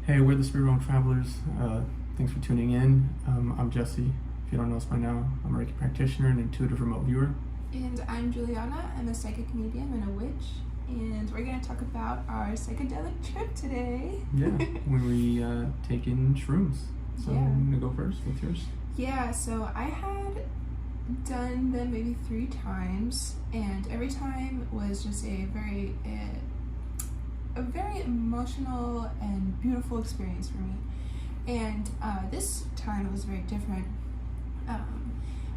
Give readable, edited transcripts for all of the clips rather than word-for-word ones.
Hey, we're the Spirit Realm Travelers. Thanks for tuning in. I'm Jesse. If you don't know us by now, I'm a Reiki practitioner and intuitive remote viewer. And I'm Juliana. I'm a psychic medium and a witch. And we're going to talk about our psychedelic trip today. Yeah, when we take in shrooms. So Yeah. I'm going to go first. What's yours? Yeah, so I had done them maybe 3 times, and every time was just a very emotional and beautiful experience for me. And this time it was very different.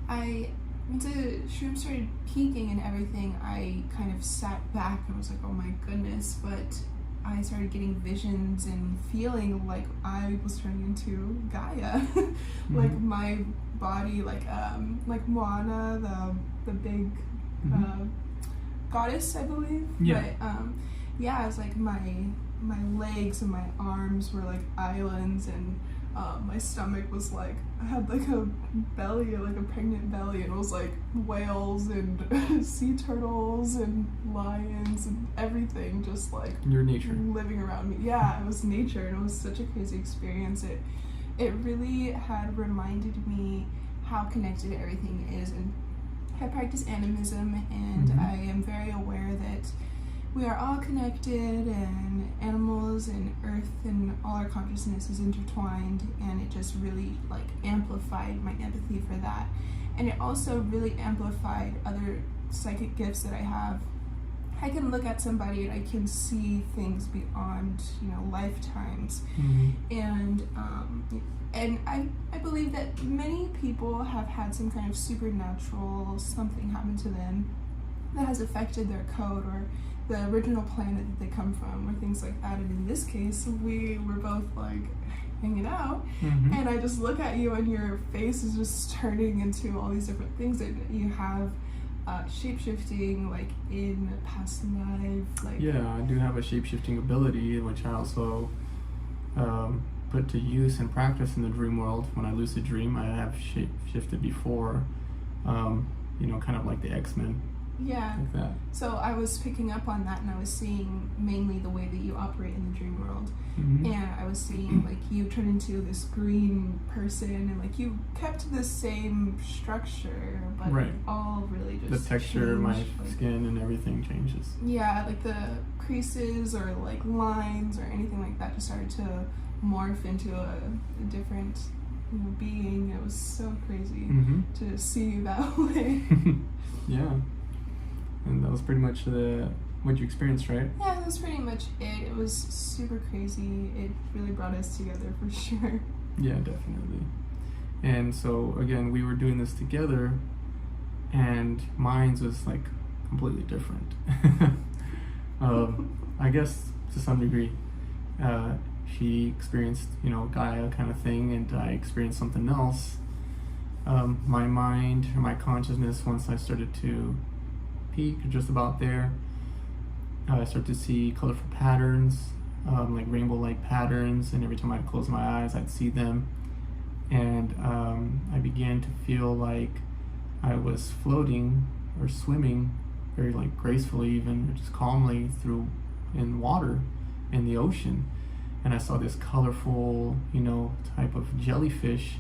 Once the shrooms started peaking and everything, I kind of sat back and was like, oh my goodness, but I started getting visions and feeling like I was turning into Gaia. Like my body, like Moana, the big goddess, I believe. Yeah. But yeah, it was like my legs and my arms were like islands, and my stomach was like, I had like a belly, like a pregnant belly, and it was like whales and sea turtles and lions and everything just like Your nature. living around me. Yeah, it was nature, and it was such a crazy experience. It really had reminded me how connected everything is. And I practice animism, and I am very aware that we are all connected, and animals and earth and all our consciousness is intertwined, and it just really like amplified my empathy for that. And it also really amplified other psychic gifts that I have. I can look at somebody and I can see things beyond, lifetimes. And I believe that many people have had some kind of supernatural something happen to them that has affected their code or the original planet that they come from, or things like that. And in this case, we were both like hanging out, and I just look at you and your face is just turning into all these different things that you have. Shape-shifting, like in past life, like Yeah, I do have a shape-shifting ability, which I also put to use and practice in the dream world. When I lucid dream, I have shape-shifted before, kind of like the X-Men. Yeah. Like that. So I was picking up on that, and I was seeing mainly the way that you operate in the dream world. And I was seeing like you turn into this green person, and like you kept the same structure, but Right. it all really just The texture of my changed, like, skin and everything changes. yeah, like the creases or like lines or anything like that just started to morph into a different being. It was so crazy to see you that way. Yeah. And that was pretty much what you experienced, right? Yeah, that was pretty much it. It was super crazy. It really brought us together for sure. Yeah, definitely. And so again, we were doing this together, and mine was like completely different. I guess to some degree, she experienced, Gaia kind of thing, and I experienced something else. My mind or my consciousness, once I started to peak, just about there, I started to see colorful patterns, like rainbow-like patterns, and every time I'd close my eyes, I'd see them. And I began to feel like I was floating or swimming very like gracefully, even, or just calmly in water in the ocean. And I saw this colorful, type of jellyfish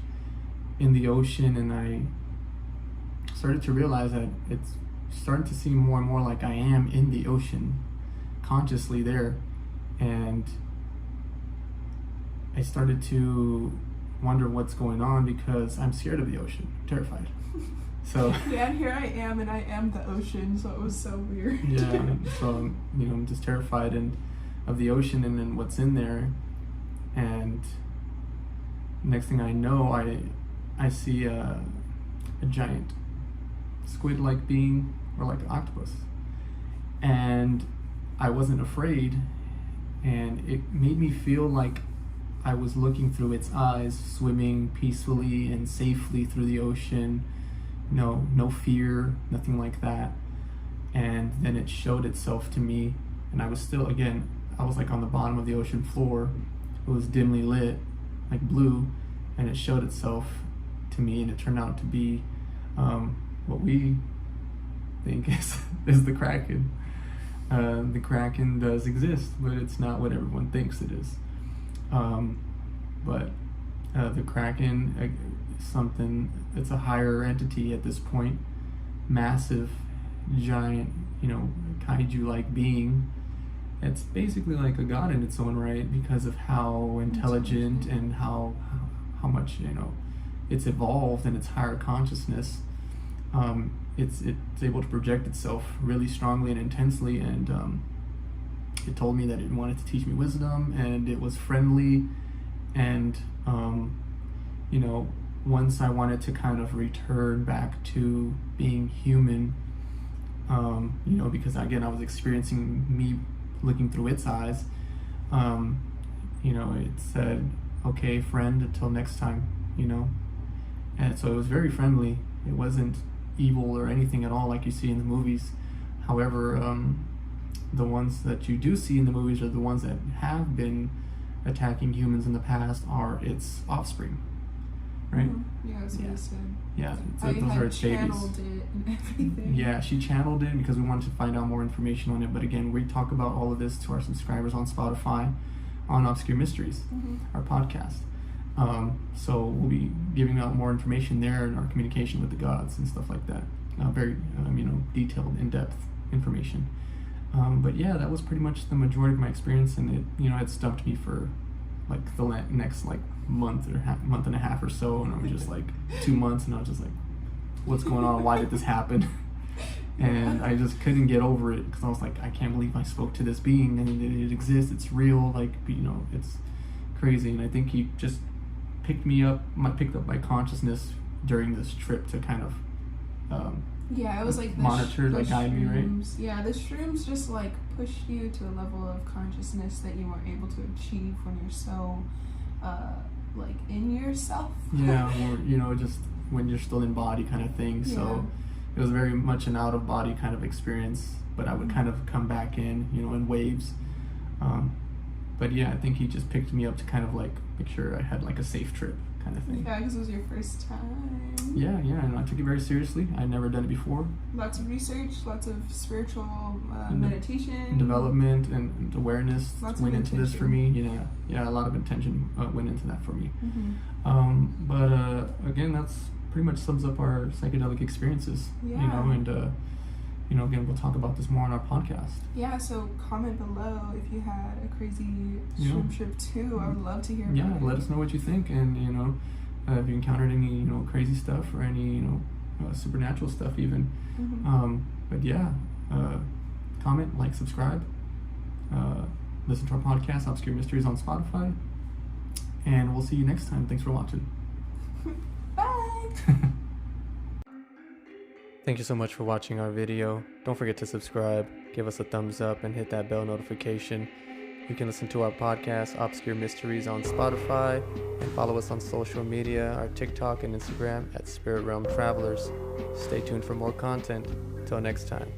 in the ocean, and I started to realize that it's starting to seem more and more like I am in the ocean, consciously there. And I started to wonder what's going on, because I'm scared of the ocean, terrified. So yeah, and here I am, and I am the ocean, so it was so weird. yeah, so I'm just terrified of the ocean and then what's in there. And next thing I know, I see a giant squid-like being, or like an octopus, and I wasn't afraid, and it made me feel like I was looking through its eyes, swimming peacefully and safely through the ocean. No fear, nothing like that. And then it showed itself to me, and I was like on the bottom of the ocean floor. It was dimly lit, like blue, and it showed itself to me, and it turned out to be what we think is the Kraken. The Kraken does exist, but it's not what everyone thinks it is. But the Kraken, something, it's a higher entity at this point, massive, giant, kaiju-like being. It's basically like a god in its own right because of how intelligent and how much it's evolved in its higher consciousness. It's able to project itself really strongly and intensely, and it told me that it wanted to teach me wisdom, and it was friendly, and once I wanted to kind of return back to being human, because again I was experiencing me looking through its eyes, it said, okay, friend, until next time, and so it was very friendly. It wasn't evil or anything at all like you see in the movies. However, the ones that you do see in the movies are the ones that have been attacking humans in the past are its offspring, right? Yeah, that's what I said. Yeah, those are its babies. Channeled it and everything. Yeah, she channeled it because we wanted to find out more information on it. But again, we talk about all of this to our subscribers on Spotify, on Obscure Mysteries, our podcast. So we'll be giving out more information there in our communication with the gods and stuff like that. Very, detailed, in-depth information. But yeah, that was pretty much the majority of my experience, and it, it stumped me for like the next month and a half or so, and I was just like 2 months, and I was just like, what's going on? Why did this happen? And I just couldn't get over it because I was like, I can't believe I spoke to this being, and it exists, it's real, it's crazy. And I think he just picked up my consciousness during this trip to kind of it was like monitor, guide me, right? Yeah, the shrooms just like pushed you to a level of consciousness that you weren't able to achieve when you're so in yourself. Yeah, or just when you're still in body kind of thing. Yeah. So it was very much an out of body kind of experience, but I would kind of come back in, in waves. But yeah, I think he just picked me up to kind of make sure I had a safe trip kind of thing. Yeah, because it was your first time. Yeah, and I took it very seriously. I'd never done it before. Lots of research, lots of spiritual meditation. Development and awareness went into this for me. A lot of intention went into that for me. But again, that's pretty much sums up our psychedelic experiences. And again, we'll talk about this more on our podcast. Yeah, so comment below if you had a crazy shroom trip too. I would love to hear about it. Yeah, let us know what you think, and if you encountered any crazy stuff or any supernatural stuff even. But yeah, comment, subscribe, listen to our podcast, Obscure Mysteries, on Spotify, and we'll see you next time. Thanks for watching. Bye. Thank you so much for watching our video. Don't forget to subscribe, give us a thumbs up, and hit that bell notification. You can listen to our podcast, Obscure Mysteries, on Spotify, and follow us on social media, our TikTok and Instagram at Spirit Realm Travelers. Stay tuned for more content. Till next time.